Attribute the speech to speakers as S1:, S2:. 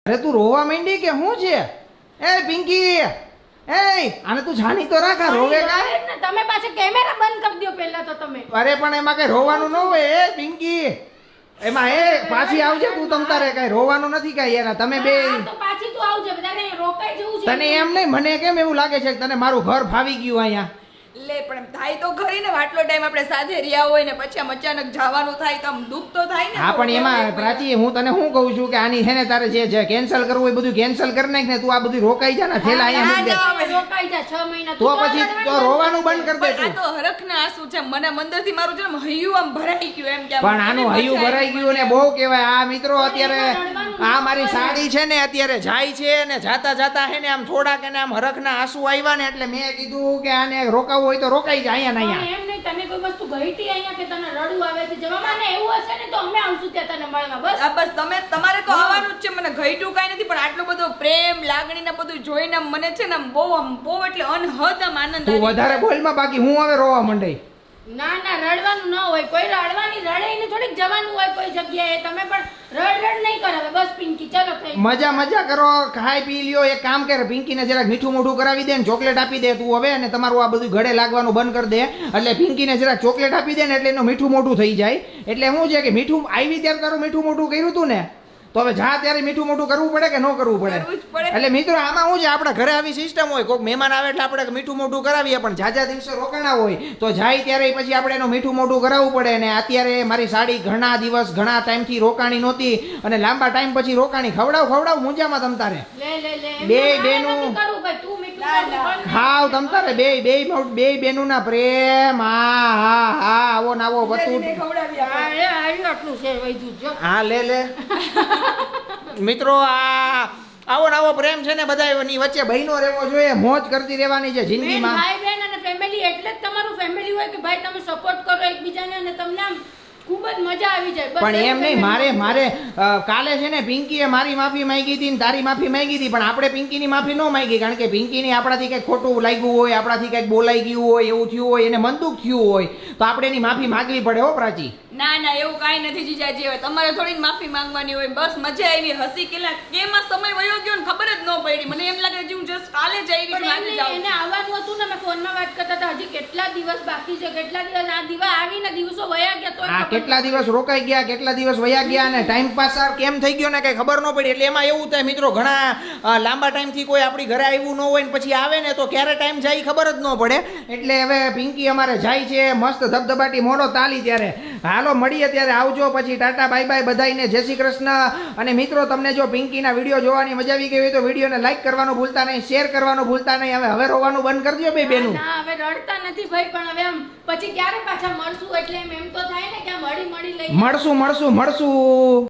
S1: અરે તું રોવા માંડી કે શું છે? એ પિંકી, એ આને તું જાણી તો રાખ, રોવે કા?
S2: તમે પાછા કેમેરા બંધ કરી દો પહેલા તો તમે.
S1: અરે પણ એમાં કઈ રોવાનું ન હોય. એ પિંકી, એમાં એ પાછી આવજે તું. તમ તારે કઈ રોવાનું નથી કઈ યાર. તમે બે
S2: તો પાછી તું આવજે, બધાને રોકાઈ જવું છે.
S1: તને એમ નહીં, મને કેમ એવું લાગે છે કે તને મારું ઘર ફાવી ગયું અહીંયા?
S3: લે પણ થાય તો ખરી ને, આટલો ટાઈમ આપણે સાથે રહ્યા હોય ને પછી આમ અચાનક જવાનું થાય તો આમ દુઃખ તો થાય ને.
S1: હા પણ એમાં પ્રાચી, હું તને શું કહું છું કે આની છે ને તારે જે કેન્સલ કરવું એ બધું કેન્સલ કરી નાખ ને. તું આ બધું રોકાઈ જા ને, થેલા અહીંયા મૂકી દે.
S2: રોકાઈ જા 6 મહિના.
S1: તો પછી તો રોવાનું બંધ કરી દે
S3: આ
S1: તું.
S3: તો હરખના આંસુ છે. મને અંદરથી મારું જેમ હૈયું આમ ભરાઈ ગયું એમ કે
S1: પણ આનું હૈયું ભરાઈ ગયું ને બહુ કહેવાય. આ મિત્રો અત્યારે આ મારી સાડી છે ને અત્યારે જાય છે ને, જાતા જાતા હે ને આમ થોડાક એને આમ હરખના આંસુ આવ્યા ને એટલે મેં કીધું કે આને રોકાવું હોય તો રોકાઈ જાય. અહીંયા ને અહીંયા
S2: એમ નહીં, તને કોઈ વસ્તુ ગઈતી અહીંયા કે તને રડવું આવે છે જવામાં ને એવું હશે ને તો અમે આવશું ત્યાં તને મળવા. બસ
S3: બસ તમારે તો આવવાનું જ છે. મને ઘઈટું કાંઈ નથી, પણ આટલો બધો પ્રેમ લાગણી ને બધું જોઈને મને છે ને બહુ એટલે અનહદ આમ આનંદ
S1: તું વધારે બોલમાં, બાકી હું હવે રોવા મંડાઈ.
S2: ના રડવાનું ન હોય. કોઈ રડવાની રડાઈને થોડીક જવાનું હોય કોઈ જગ્યાએ. તમે પણ રડ નહીં કરે. બસ પિંકી ચલો થઈ
S1: મજા કરો, ખાઈ પી લ્યો. એક કામ કર, પિંકીને જરાક મીઠું મોઢું કરાવી દે ને ચોકલેટ આપી દે તું હવે. અને તમારું આ બધું ગળે લાગવાનું બંધ કરી દે. એટલે પિંકીને જરાક ચોકલેટ આપી દે ને એટલે એનું મીઠું મોઢું થઈ જાય. એટલે શું છે કે મીઠું આવી ત્યારે તારું મીઠું મોઢું કર્યું તું ને, તો હવે જા ત્યારે મીઠું મોઢું કરવું પડે કે ન કરવું પડે? એટલે મિત્રો આમાં શું છે, આપણા ઘરે આવી સિસ્ટમ હોય, કોઈક મહેમાન આવે એટલે આપણે મીઠું મોઢું કરાવીએ, પણ જાજા દિવસે રોકાણા હોય તો જાય ત્યારે પછી આપણે એનું મીઠું મોઢું કરાવવું પડે. અને અત્યારે મારી સાડી ઘણા દિવસ ઘણા ટાઈમથી રોકાણી નહોતી અને લાંબા ટાઈમ પછી રોકાણી. ખવડાવ મુંજામાં તમ તારે બે બેનું ખાવ તમ તારે બે બેનું ના પ્રેમ. હા આવો ને આવો બધું. હા લે મિત્રો, આવો ને આવો પ્રેમ છે ને બધા ની વચ્ચે બહેનો રહેવો જોઈએ. મોજ કરતી રહેવાની છે જિંદગીમાં.
S2: ભાઈ બહેન અને ફેમિલી એટલે જ તમારું ફેમિલી હોય કે ભાઈ તમે સપોર્ટ કરો એકબીજાને અને તમને આમ ખૂબ જ મજા આવી જાય.
S1: પણ એમ નહીં, મારે કાલે છે ને પિંકીએ મારી માફી માંગી હતી ને તારી માફી માંગી હતી, પણ આપણે પિંકીની માફી ન માંગી. કારણ કે પિંકીની આપણાથી કંઈક ખોટું લાગ્યું હોય, આપણાથી કંઈક બોલાઈ ગયું હોય, એવું થયું હોય, એને મનદુખ થયું હોય તો આપણે એની માફી માંગવી પડે. હો પ્રાચી?
S3: ના એવું કાંઈ નથી જીજાજી. હવે તમારે થોડી માફી માંગવાની હોય. બસ મજા આવી, હસી કેમાં સમય વયો ગયો ને ખબર જ ન પડી. મને એમ લાગે હું જસ્ટ કાલે જ આવી છું.
S2: એને આવવાનું હતું ને, મેં ફોનમાં વાત કરતા હતા હજી કેટલા દિવસ બાકી છે, કેટલા દિવસ. આ દિવસ આવીને દિવસો વયા ગયા તો
S1: કેટલા દિવસ રોકાઈ ગયા, કેટલા દિવસ વયા ગયા અને ટાઈમ પાસ કેમ થઈ ગયો ને કઈ ખબર ન પડી. એટલે એમાં એવું થાય મિત્રો, ઘણા લાંબા ટાઈમથી કોઈ આપણી ઘરે આવ્યું ન હોય ને પછી આવે ને તો ક્યારે ટાઈમ જાય ખબર જ ન પડે. એટલે હવે પિંકી અમારે જાય છે મસ્ત ધબધબાટી મોડો તાલી. ત્યારે હાલો મળીએ, ત્યારે આવજો. પછી ટાટા બાય બાય બધાઈને, જય શ્રી કૃષ્ણ. અને મિત્રો તમને જો પિંકીના વિડીયો જોવાની મજા આવી ગઈ હોય તો વિડીયોને લાઈક કરવાનું ભૂલતા નહીં, શેર કરવાનું ભૂલતા નહીં. હવે રોવાનું બંધ કરી દો બે બેનું.
S2: હવે રડતા નથી ભાઈ, પણ હવે આમ પછી ક્યારે પાછા મળશું એટલે એમ તો થાય ને કે મળી લઈ
S1: મળશું.